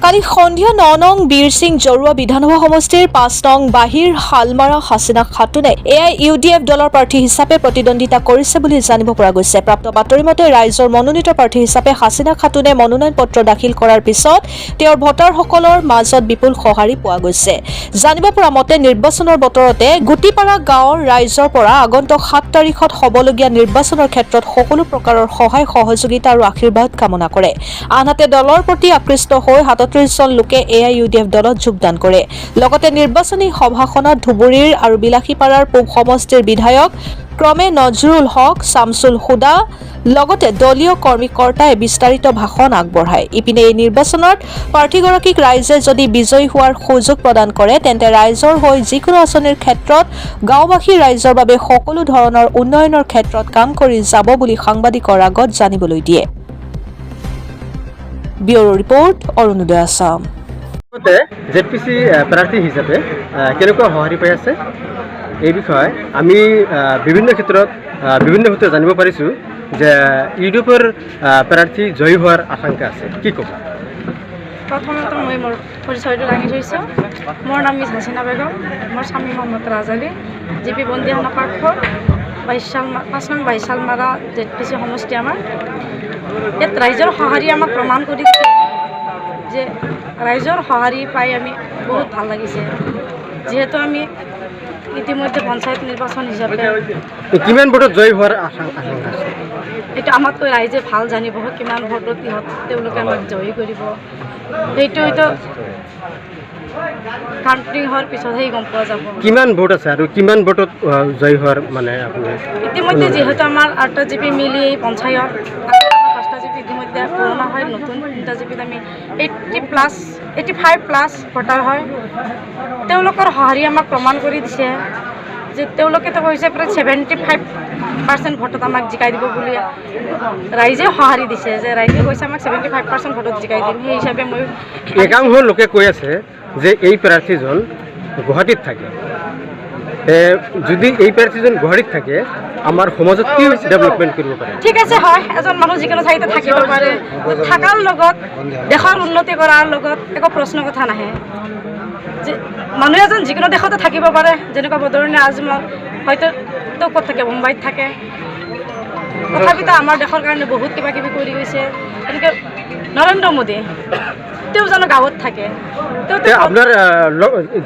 কালি সন্ধিয়া ৯ নং বীৰ সিং জৰুৱা বিধানসভা সমষ্টিৰ ৫ নং বাহিৰ হালমাৰা হাছিনা খাতুনে AIUDF দলৰ প্ৰাৰ্থী হিচাপে প্ৰতিদ্বন্দ্বিতা কৰিছে বুলি জানিব পৰা গৈছে। প্ৰাপ্ত বাতৰি মতে ৰাইজৰ মনোনীত প্ৰাৰ্থী হিচাপে হাছিনা খাতুনে মনোনয়ন পত্ৰ দাখিল কৰাৰ পিছত তেওঁৰ ভোটাৰসকলৰ মাজত বিপুল সঁহাৰি পোৱা গৈছে। জানিব পৰা মতে নিৰ্বাচনৰ বতৰতে গুটিপাৰা গাঁৱৰ ৰাইজৰ পৰা আগন্তুক ৭ তাৰিখত হ'বলগীয়া নিৰ্বাচনৰ ক্ষেত্ৰত সকলো প্ৰকাৰৰ সহায় সহযোগিতা আৰু আশীৰ্বাদ কামনা কৰে। আনহাতে দলৰ প্ৰতি আকৃষ্ট হৈ ৩৭ জন লোকে AIUDF দলত যোগদান কৰে। লগতে নিৰ্বাচনী সভাখনত ধুবুৰীৰ আৰু বিলাসীপাৰাৰ পূব সমষ্টিৰ বিধায়ক ক্ৰমে নজৰুল হক, শামছুল হুদা লগতে দলীয় কৰ্মীকৰ্তাই বিস্তাৰিত ভাষণ আগবঢ়ায়। ইপিনে এই নিৰ্বাচনত প্ৰাৰ্থীগৰাকীক ৰাইজে যদি বিজয়ী হোৱাৰ সুযোগ প্ৰদান কৰে তেন্তে ৰাইজৰ হৈ যিকোনো আঁচনিৰ ক্ষেত্ৰত গাঁওবাসী ৰাইজৰ বাবে সকলো ধৰণৰ উন্নয়নৰ ক্ষেত্ৰত কাম কৰি যাব বুলি সাংবাদিকৰ আগত জানিবলৈ দিয়ে। Bureau report, Arunodoi Assam. ZPC প্ৰাৰ্থী হিচাপে কেনেকুৱা সঁহাৰি পাই আছে এই বিষয়ে আমি বিভিন্ন ক্ষেত্ৰত জানিব পাৰিছোঁ যে ইউডিএফৰ প্ৰাৰ্থী জয়ী হোৱাৰ আশংকা আছে। কি ক'ব? প্ৰথমতে মই মোৰ পৰিচয়টো দাঙি থৈছোঁ। মোৰ নাম মিছ হাছিনা বেগম, মোৰ স্বামী মহম্মদ ৰাজালী, GP বন্দিহানা পাকঘৰ ৫ নং ২২ শালমাৰা ZPC সমষ্টি। আমাৰ ইয়াত ৰাইজৰ সঁহাৰি আমাক প্ৰমাণ কৰি দিছে যে ৰাইজৰ সঁহাৰি পাই আমি বহুত ভাল লাগিছে। যিহেতু আমি ইতিমধ্যে পঞ্চায়ত নিৰ্বাচন হিচাপে কিমান ভোটত জয়ী হোৱাৰ আশংকা আছে? এইটো আমাতকৈ ৰাইজে ভাল জানিব কিমান ভোটত তেওঁলোকে আমাক জয়ী কৰিব। সেইটো হয়তো কাউণ্টিং হোৱাৰ পিছতহে গম পোৱা যাব কিমান ভোট আছে আৰু কিমান ভোটত জয়ী হোৱাৰ মানে আপুনি ইতিমধ্যে। যিহেতু আমাৰ ৮টা GP মিলি পঞ্চায়ত ৫টা GP ইতিমধ্যে পুৰণা হয়, নতুন 3টা GPত আমি 85+ ভোটাৰ হয়। তেওঁলোকৰ সঁহাৰি আমাক প্ৰমাণ কৰি দিছে যে তেওঁলোকেতো কৈছে প্ৰায় 75% ভোটত আমাক জিকাই দিব বুলি। ৰাইজে সঁহাৰি দিছে যে ৰাইজে কৈছে আমাক 75% ভোটত জিকাই দিম। সেই হিচাপে মই একাংশ লোকে কৈ আছে যে এই প্ৰাৰ্থীজন গুৱাহাটীত থাকে। যদি এই প্ৰাৰ্থীজন গুৱাহাটীত থাকে আমাৰ সমাজত কি ডেভেলপমেণ্ট কৰিব পাৰে? ঠিক আছে, হয়, এজন মানুহ যিকোনো ঠাইতে থাকিব পাৰে। থকাৰ লগত দেশৰ উন্নতি কৰাৰ লগত একো প্ৰশ্ন কথা নাহে। যে মানুহ এজন যিকোনো দেশতে থাকিব পাৰে, যেনেকুৱা বদৰুণী আজমল হয়তো ক'ত থাকে, মুম্বাইত থাকে, তথাপিতো আমাৰ দেশৰ কাৰণে বহুত কিবা কিবি কৰি গৈছে। তেনেকৈ নৰেন্দ্ৰ মোদী তেওঁ জানো গাঁৱত থাকে? আপোনাৰ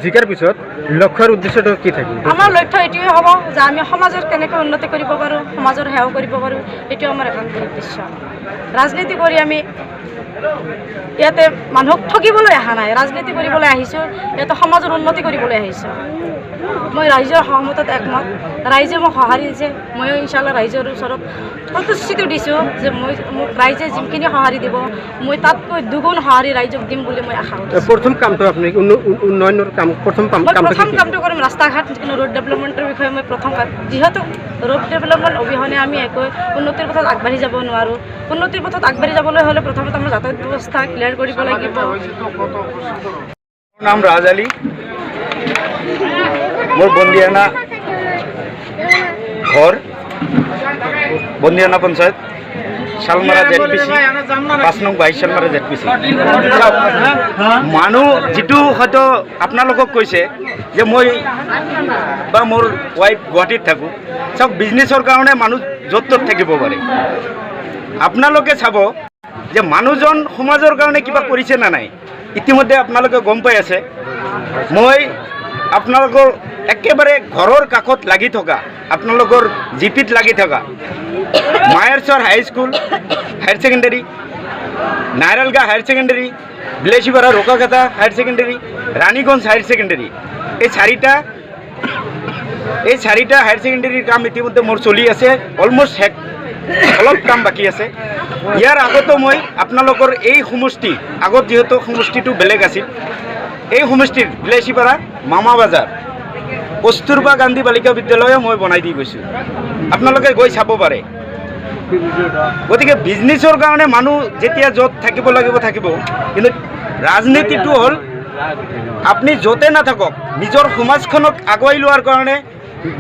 জিকাৰ পিছত লক্ষ্যৰ উদ্দেশ্যটো কি থাকিব? আমাৰ লক্ষ্য এইটোৱে হ'ব যে আমি সমাজৰ কেনেকৈ উন্নতি কৰিব পাৰোঁ, সমাজৰ সেৱা কৰিব পাৰোঁ। এইটো আমাৰ একান্ত উদ্দেশ্য। ৰাজনীতি কৰি আমি ইয়াতে মানুহক ঠগিবলৈ অহা নাই, ৰাজনীতি কৰিবলৈ আহিছোঁ, ইয়াতে সমাজৰ উন্নতি কৰিবলৈ আহিছোঁ। মই ৰাইজৰ সহমতত একমত। ৰাইজে মোক সঁহাৰি দিছে, ময়ো ইনশাল্লাহ ৰাইজৰ ওচৰত প্ৰতিশ্ৰুতি দিছোঁ যে মোক ৰাইজে যিখিনি সঁহাৰি দিব মই তাতকৈ দুগুণ সঁহাৰি ৰাইজক দিম বুলি মই আশা কৰিছোঁ। প্ৰথম কামটো আপুনি উন্নয়নৰ কাম প্ৰথম কামটো কৰিম ৰাস্তা ঘাট, যিকোনো ৰোড ডেভেলপমেণ্টৰ বিষয়ে মই প্ৰথম যিহেতু ৰোড ডেভেলপমেণ্ট অবিহনে আমি একো উন্নতিৰ পথত আগবাঢ়ি যাব নোৱাৰোঁ। উন্নতিৰ পথত আগবাঢ়ি যাবলৈ হ'লে প্ৰথমতে আমাৰ যাতায়াত ব্যৱস্থা ক্লিয়াৰ কৰিব লাগিব। নাম ৰাজ আলী, মোৰ বন্দিহানা ঘৰ, বন্দিহানা পঞ্চায়ত, শালমাৰা ZPC ৫ নং ২২ শালমাৰা ZPC। মানুহ যিটো হয়তো আপোনালোকক কৈছে যে মই বা মোৰ ৱাইফ গুৱাহাটীত থাকোঁ, চব বিজনেছৰ কাৰণে মানুহ য'ত ত'ত থাকিব পাৰে। আপোনালোকে চাব যে মানুহজন সমাজৰ কাৰণে কিবা কৰিছে নে নাই। ইতিমধ্যে আপোনালোকে গম পাই আছে, মই আপোনালোকৰ একেবাৰে ঘৰৰ কাষত লাগি থকা, আপোনালোকৰ GPত লাগি থকা মায়েৰচৰ high school higher secondary, Nairalga higher secondary, Bilasipara Rokaghata higher secondary, Raniganj higher secondary, এই চাৰিটা হায়াৰ ছেকেণ্ডেৰীৰ কাম ইতিমধ্যে মোৰ চলি আছে। অলমষ্ট অলপ কাম বাকী আছে। ইয়াৰ আগতো মই আপোনালোকৰ এই সমষ্টি, আগত যিহেতু সমষ্টিটো বেলেগ আছিল, এই সমষ্টিৰ বিলাসীপাৰা মামা বাজাৰ কস্তুৰবা গান্ধী বালিকা বিদ্যালয়ো মই বনাই দি গৈছোঁ। আপোনালোকে গৈ চাব পাৰে। গতিকে বিজনেছৰ কাৰণে মানুহ যেতিয়া য'ত থাকিব লাগিব থাকিব, কিন্তু ৰাজনীতিটো হ'ল আপুনি য'তে নাথাকক নিজৰ সমাজখনক আগুৱাই লোৱাৰ কাৰণে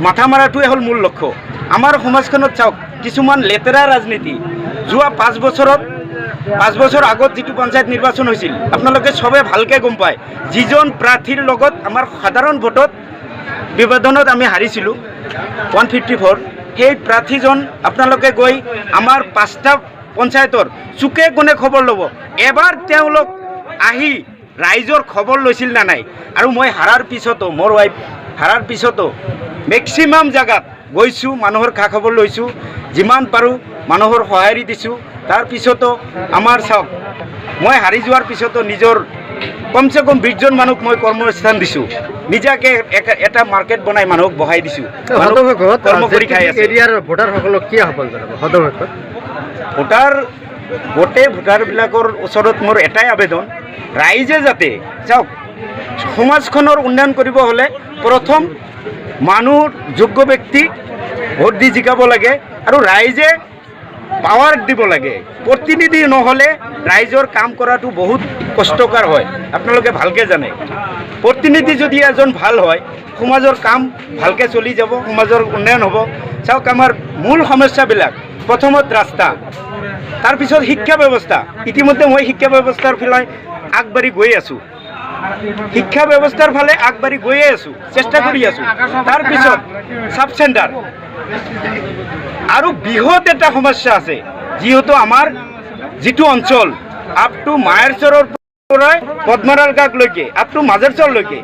মাথা মাৰাটোৱে হ'ল মূল লক্ষ্য। আমাৰ সমাজখনত চাওক কিছুমান লেতেৰা ৰাজনীতি যোৱা 5 বছৰত 5 বছৰ আগত যিটো পঞ্চায়ত নিৰ্বাচন হৈছিল আপোনালোকে সবে ভালকৈ গম পায় যিজন প্ৰাৰ্থীৰ লগত আমাৰ সাধাৰণ ভোটত বিভাজনত আমি হাৰিছিলোঁ 154 সেই প্ৰাৰ্থীজন আপোনালোকে গৈ আমাৰ 5টা পঞ্চায়তৰ চুকে কোণে খবৰ ল'ব এবাৰ তেওঁলোক আহি ৰাইজৰ খবৰ লৈছিল না নাই আৰু মই হাৰাৰ পিছতো মোৰ ৱাইফ হাৰাৰ পিছতো মেক্সিমাম জায়গাত গৈছোঁ মানুহৰ খা খবৰ লৈছোঁ যিমান পাৰোঁ মানুহৰ সহাৰি দিছোঁ তাৰ পিছতো আমাৰ চাওক মই হাৰি যোৱাৰ পিছতো নিজৰ কমচে কম 20 জন মানুহক মই কৰ্মস্থান দিছোঁ নিজাকে এটা মাৰ্কেট বনাই মানুহক বহাই দিছোঁ কৰ্ম কৰি খাই আছে এৰিয়াৰ ভোটাৰসকলক কি আহ্বান জনাব সদস্যক ভোটাৰবিলাকৰ ওচৰত মোৰ এটাই আবেদন ৰাইজে যাতে চাওক সমাজখনৰ উন্নয়ন কৰিব হ'লে প্ৰথম মানুহ যোগ্য ব্যক্তি ভোট দি জিকাব লাগে আৰু ৰাইজে পাৱাৰ দিব লাগে প্ৰতিনিধি নহ'লে ৰাইজৰ কাম কৰাটো বহুত কষ্টকৰ হয় আপোনালোকে ভালকৈ জানে প্ৰতিনিধি যদি এজন ভাল হয় সমাজৰ কাম ভালকৈ চলি যাব সমাজৰ উন্নয়ন হ'ব চাওক আমাৰ মূল সমস্যাবিলাক প্ৰথমত ৰাস্তা তাৰপিছত শিক্ষা ব্যৱস্থা ইতিমধ্যে মই শিক্ষা ব্যৱস্থাৰ ফালে আগবাঢ়ি গৈ আছোঁ শিক্ষা ব্যৱস্থাৰ ফালে আগবাঢ়ি গৈয়ে আছোঁ চেষ্টা কৰি আছোঁ তাৰপিছত সাব চেণ্টাৰ আৰু বৃহৎ এটা সমস্যা আছে যিহেতু আমাৰ যিটো অঞ্চল আপ টু মায়েৰচৰৰ পৰা পদ্মাৰাল গাঁৱলৈকে আপ টু মাজেৰচৰলৈকে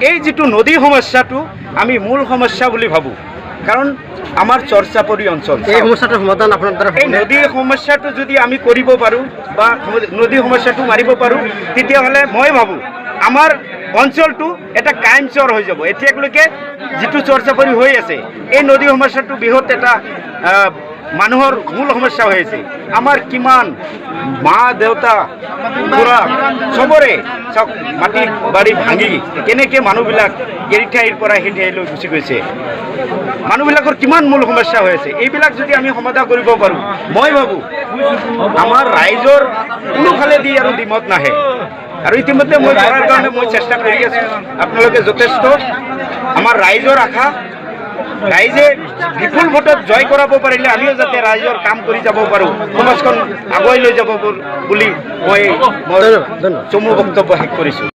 এই যিটো নদী সমস্যাটো আমি মূল সমস্যা বুলি ভাবোঁ কাৰণ আমাৰ চৰ্চাপৰি অঞ্চল এই সমস্যাটোৰ সমাধান আপোনাৰ দ্বাৰা এই নদীৰ সমস্যাটো যদি আমি কৰিব পাৰোঁ বা নদী সমস্যাটো মাৰিব পাৰোঁ তেতিয়াহ'লে মই ভাবোঁ আমাৰ অঞ্চলটো এটা ক্ৰাইম চৰ হৈ যাব এতিয়ালৈকে যিটো চৰ্চাপৰি হৈ আছে এই নদী সমস্যাটো বৃহৎ এটা মানুহৰ মূল সমস্যা হৈ আছে আমাৰ কিমান মা দেউতা খুৰা চবৰে চাওক মাটি বাৰী ভাঙি কেনেকৈ মানুহবিলাক এৰি ঠাইৰ পৰা সেই ঠাইলৈ গুচি গৈছে মানুহবিলাকৰ কিমান মূল সমস্যা হৈ আছে এইবিলাক যদি আমি সমাধান কৰিব পাৰোঁ মই ভাবোঁ আমাৰ ৰাইজৰ কোনোফালেদি আৰু দ্বিমত নাহে আৰু ইতিমধ্যে মই কৰাৰ কাৰণে মই চেষ্টা কৰি আছোঁ আপোনালোকে যথেষ্ট আমাৰ ৰাইজৰ আশা ৰাইজে বিপুল ভোটত জয় কৰাব পাৰিলে আমিও যাতে ৰাইজৰ কাম কৰি যাব পাৰোঁ সমাজখন আগুৱাই লৈ যাব বুলি মই চমু বক্তব্য শেষ কৰিছোঁ